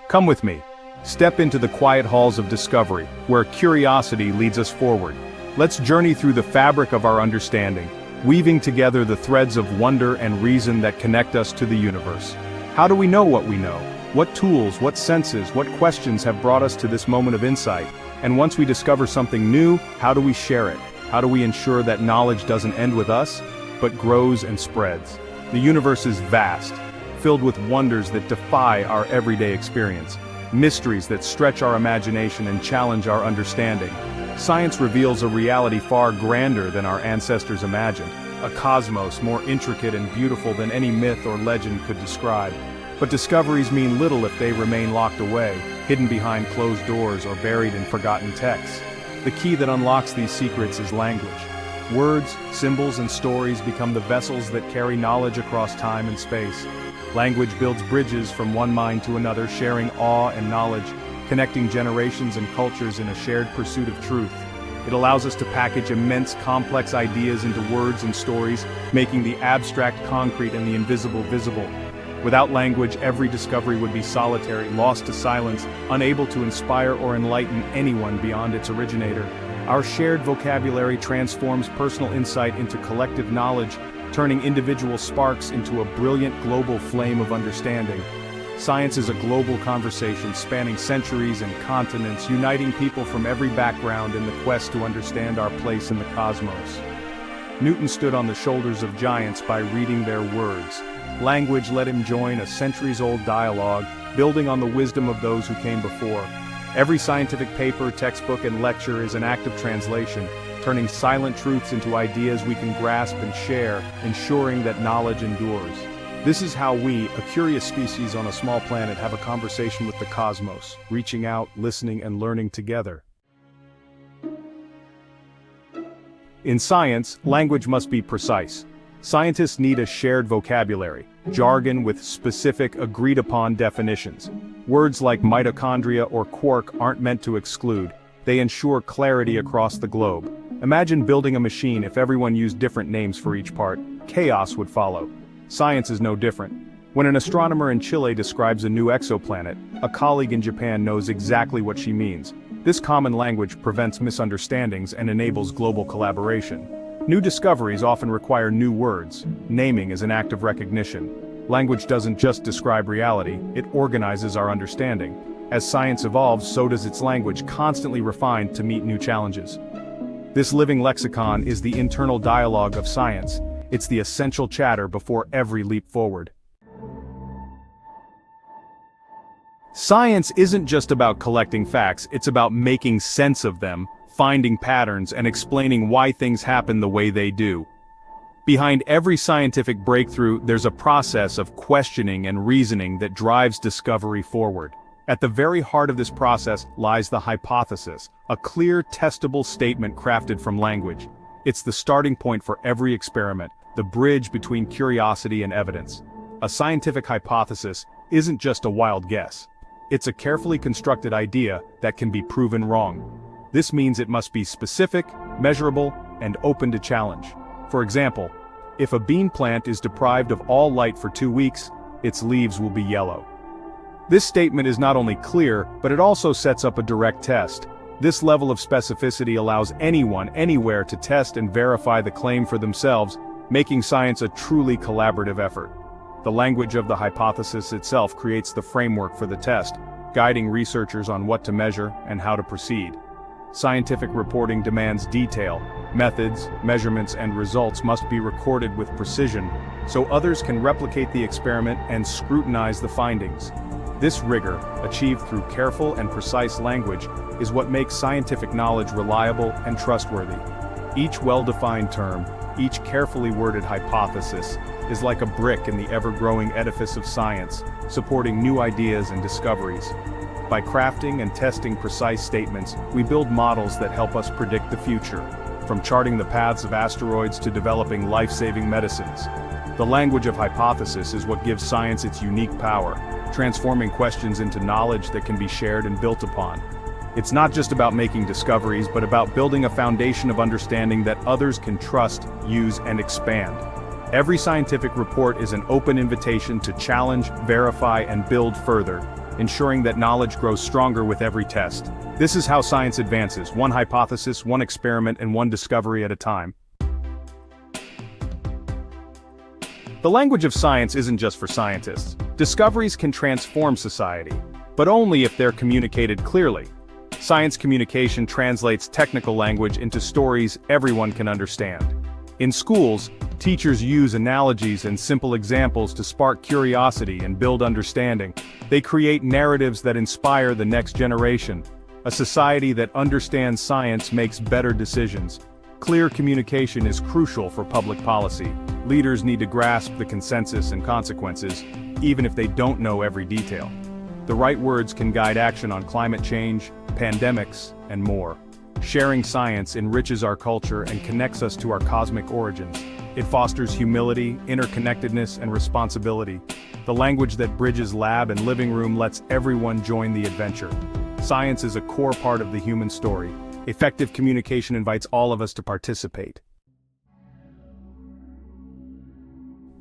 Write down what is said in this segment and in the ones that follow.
Come with me. Step into the quiet halls of discovery, where curiosity leads us forward. Let's journey through the fabric of our understanding, weaving together the threads of wonder and reason that connect us to the universe. How do we know what we know? What tools, what senses, what questions have brought us to this moment of insight? And once we discover something new, how do we share it? How do we ensure that knowledge doesn't end with us, but grows and spreads? The universe is vast, filled with wonders that defy our everyday experience, mysteries that stretch our imagination and challenge our understanding. Science reveals a reality far grander than our ancestors imagined, a cosmos more intricate and beautiful than any myth or legend could describe. But discoveries mean little if they remain locked away, hidden behind closed doors or buried in forgotten texts. The key that unlocks these secrets is language. Words, symbols, and stories become the vessels that carry knowledge across time and space. Language builds bridges from one mind to another, sharing awe and knowledge, connecting generations and cultures in a shared pursuit of truth. It allows us to package immense, complex ideas into words and stories, making the abstract concrete and the invisible visible. Without language, every discovery would be solitary, lost to silence, unable to inspire or enlighten anyone beyond its originator. Our shared vocabulary transforms personal insight into collective knowledge, turning individual sparks into a brilliant global flame of understanding. Science is a global conversation spanning centuries and continents, uniting people from every background in the quest to understand our place in the cosmos. Newton stood on the shoulders of giants by reading their words. Language let him join a centuries-old dialogue, building on the wisdom of those who came before. Every scientific paper, textbook, and lecture is an act of translation, turning silent truths into ideas we can grasp and share, ensuring that knowledge endures. This is how we, a curious species on a small planet, have a conversation with the cosmos, reaching out, listening, and learning together. In science, language must be precise. Scientists need a shared vocabulary, jargon with specific, agreed-upon definitions. Words like mitochondria or quark aren't meant to exclude, they ensure clarity across the globe. Imagine building a machine. If everyone used different names for each part, chaos would follow. Science is no different. When an astronomer in Chile describes a new exoplanet, a colleague in Japan knows exactly what she means. This common language prevents misunderstandings and enables global collaboration. New discoveries often require new words. Naming is an act of recognition. Language doesn't just describe reality, it organizes our understanding. As science evolves, so does its language, constantly refined to meet new challenges. This living lexicon is the internal dialogue of science. It's the essential chatter before every leap forward. Science isn't just about collecting facts, it's about making sense of them, finding patterns, and explaining why things happen the way they do. Behind every scientific breakthrough, there's a process of questioning and reasoning that drives discovery forward. At the very heart of this process lies the hypothesis, a clear, testable statement crafted from language. It's the starting point for every experiment, the bridge between curiosity and evidence. A scientific hypothesis isn't just a wild guess. It's a carefully constructed idea that can be proven wrong. This means it must be specific, measurable, and open to challenge. For example, if a bean plant is deprived of all light for 2 weeks, its leaves will be yellow. This statement is not only clear, but it also sets up a direct test. This level of specificity allows anyone, anywhere to test and verify the claim for themselves, making science a truly collaborative effort. The language of the hypothesis itself creates the framework for the test, guiding researchers on what to measure and how to proceed. Scientific reporting demands detail. Methods, measurements, and results must be recorded with precision, so others can replicate the experiment and scrutinize the findings. This rigor, achieved through careful and precise language, is what makes scientific knowledge reliable and trustworthy. Each well-defined term, each carefully worded hypothesis, is like a brick in the ever-growing edifice of science, supporting new ideas and discoveries. By crafting and testing precise statements, we build models that help us predict the future, from charting the paths of asteroids to developing life-saving medicines. The language of hypothesis is what gives science its unique power, transforming questions into knowledge that can be shared and built upon. It's not just about making discoveries, but about building a foundation of understanding that others can trust, use, and expand. Every scientific report is an open invitation to challenge, verify, and build further. ensuring that knowledge grows stronger with every test. This is how science advances, one hypothesis, one experiment, and one discovery at a time. The language of science isn't just for scientists. Discoveries can transform society, but only if they're communicated clearly. Science communication translates technical language into stories everyone can understand. In schools, teachers use analogies and simple examples to spark curiosity and build understanding. They create narratives that inspire the next generation. A society that understands science makes better decisions. Clear communication is crucial for public policy. Leaders need to grasp the consensus and consequences, even if they don't know every detail. The right words can guide action on climate change, pandemics, and more. Sharing science enriches our culture and connects us to our cosmic origins. It fosters humility, interconnectedness, and responsibility. The language that bridges lab and living room lets everyone join the adventure. Science is a core part of the human story. Effective communication invites all of us to participate.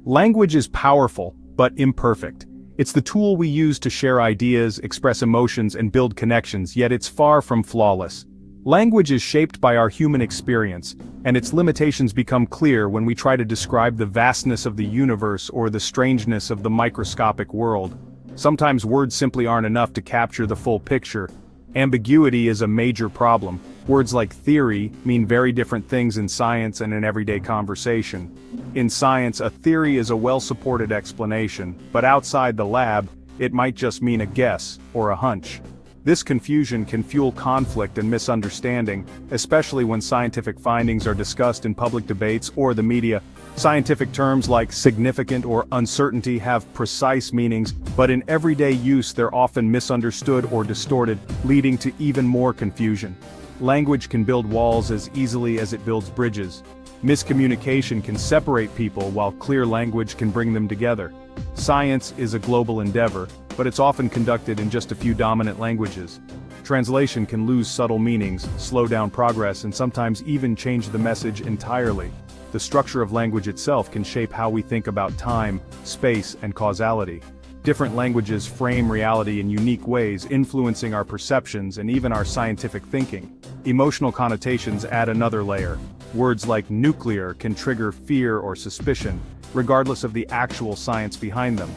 Language is powerful, but imperfect. It's the tool we use to share ideas, express emotions, and build connections, yet it's far from flawless. Language is shaped by our human experience, and its limitations become clear when we try to describe the vastness of the universe or the strangeness of the microscopic world. Sometimes words simply aren't enough to capture the full picture. Ambiguity is a major problem. Words like theory mean very different things in science and in everyday conversation. In science, a theory is a well-supported explanation, but outside the lab, it might just mean a guess or a hunch. This confusion can fuel conflict and misunderstanding, especially when scientific findings are discussed in public debates or the media. Scientific terms like significant or uncertainty have precise meanings, but in everyday use they're often misunderstood or distorted, leading to even more confusion. Language can build walls as easily as it builds bridges. Miscommunication can separate people while clear language can bring them together. Science is a global endeavor, but it's often conducted in just a few dominant languages. Translation can lose subtle meanings, slow down progress, and sometimes even change the message entirely. The structure of language itself can shape how we think about time, space, and causality. Different languages frame reality in unique ways, influencing our perceptions and even our scientific thinking. Emotional connotations add another layer. Words like nuclear can trigger fear or suspicion, regardless of the actual science behind them.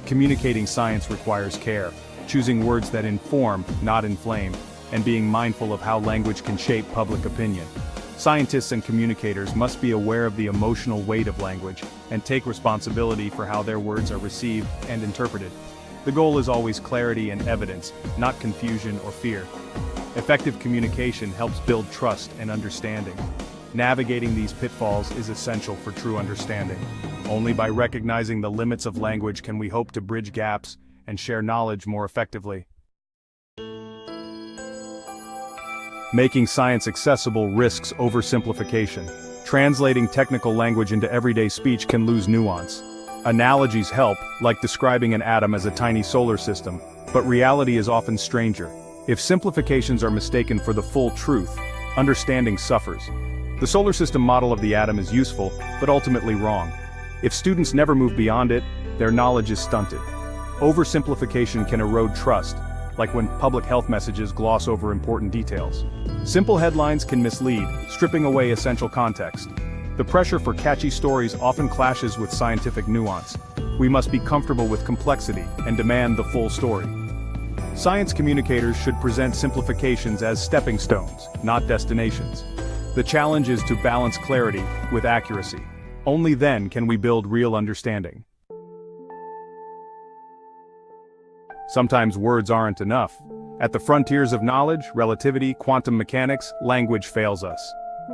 Communicating science requires care, choosing words that inform, not inflame, and being mindful of how language can shape public opinion. Scientists and communicators must be aware of the emotional weight of language and take responsibility for how their words are received and interpreted. The goal is always clarity and evidence, not confusion or fear. Effective communication helps build trust and understanding. Navigating these pitfalls is essential for true understanding. Only by recognizing the limits of language can we hope to bridge gaps and share knowledge more effectively. Making science accessible risks oversimplification. Translating technical language into everyday speech can lose nuance. Analogies help, like describing an atom as a tiny solar system, but reality is often stranger. If simplifications are mistaken for the full truth, understanding suffers. The solar system model of the atom is useful, but ultimately wrong. If students never move beyond it, their knowledge is stunted. Oversimplification can erode trust, like when public health messages gloss over important details. Simple headlines can mislead, stripping away essential context. The pressure for catchy stories often clashes with scientific nuance. We must be comfortable with complexity and demand the full story. Science communicators should present simplifications as stepping stones, not destinations. The challenge is to balance clarity with accuracy. Only then can we build real understanding. Sometimes words aren't enough. At the frontiers of knowledge, relativity, quantum mechanics, language fails us.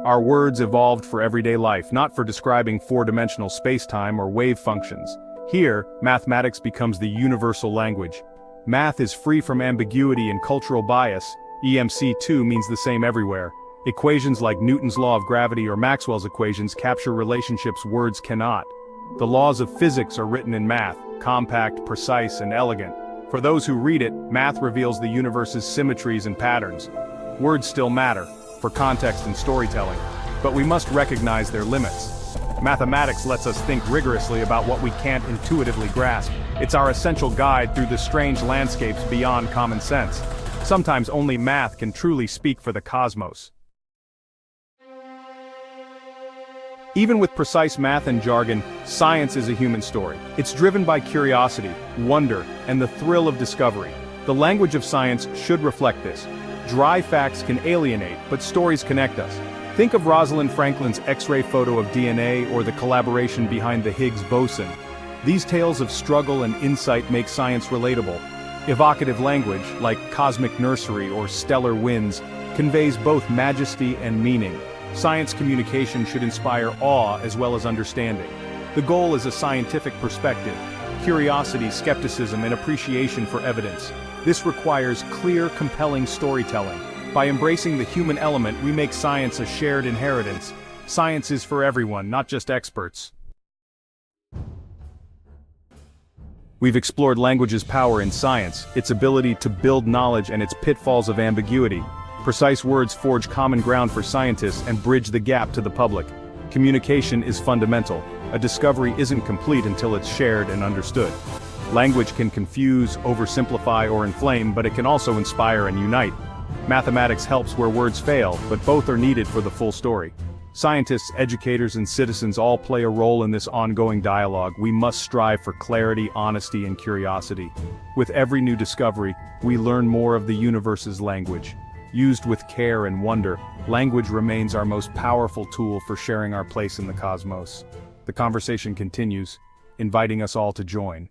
Our words evolved for everyday life, not for describing four-dimensional space-time or wave functions. Here, mathematics becomes the universal language. Math is free from ambiguity and cultural bias. EMC2 means the same everywhere. Equations like Newton's law of gravity or Maxwell's equations capture relationships words cannot. The laws of physics are written in math, compact, precise, and elegant. For those who read it, math reveals the universe's symmetries and patterns. Words still matter, for context and storytelling, but we must recognize their limits. Mathematics lets us think rigorously about what we can't intuitively grasp. It's our essential guide through the strange landscapes beyond common sense. Sometimes only math can truly speak for the cosmos. Even with precise math and jargon, science is a human story. It's driven by curiosity, wonder, and the thrill of discovery. The language of science should reflect this. Dry facts can alienate, but stories connect us. Think of Rosalind Franklin's X-ray photo of DNA or the collaboration behind the Higgs boson. These tales of struggle and insight make science relatable. Evocative language, like cosmic nursery or stellar winds, conveys both majesty and meaning. Science communication should inspire awe as well as understanding. The goal is a scientific perspective, curiosity, skepticism, and appreciation for evidence. This requires clear, compelling storytelling. By embracing the human element, we make science a shared inheritance. Science is for everyone, not just experts. We've explored language's power in science, its ability to build knowledge and its pitfalls of ambiguity. Precise words forge common ground for scientists and bridge the gap to the public. Communication is fundamental. A discovery isn't complete until it's shared and understood. Language can confuse, oversimplify, or inflame, but it can also inspire and unite. Mathematics helps where words fail, but both are needed for the full story. Scientists, educators, and citizens all play a role in this ongoing dialogue. We must strive for clarity, honesty, and curiosity. With every new discovery, we learn more of the universe's language. Used with care and wonder, language remains our most powerful tool for sharing our place in the cosmos. The conversation continues, inviting us all to join.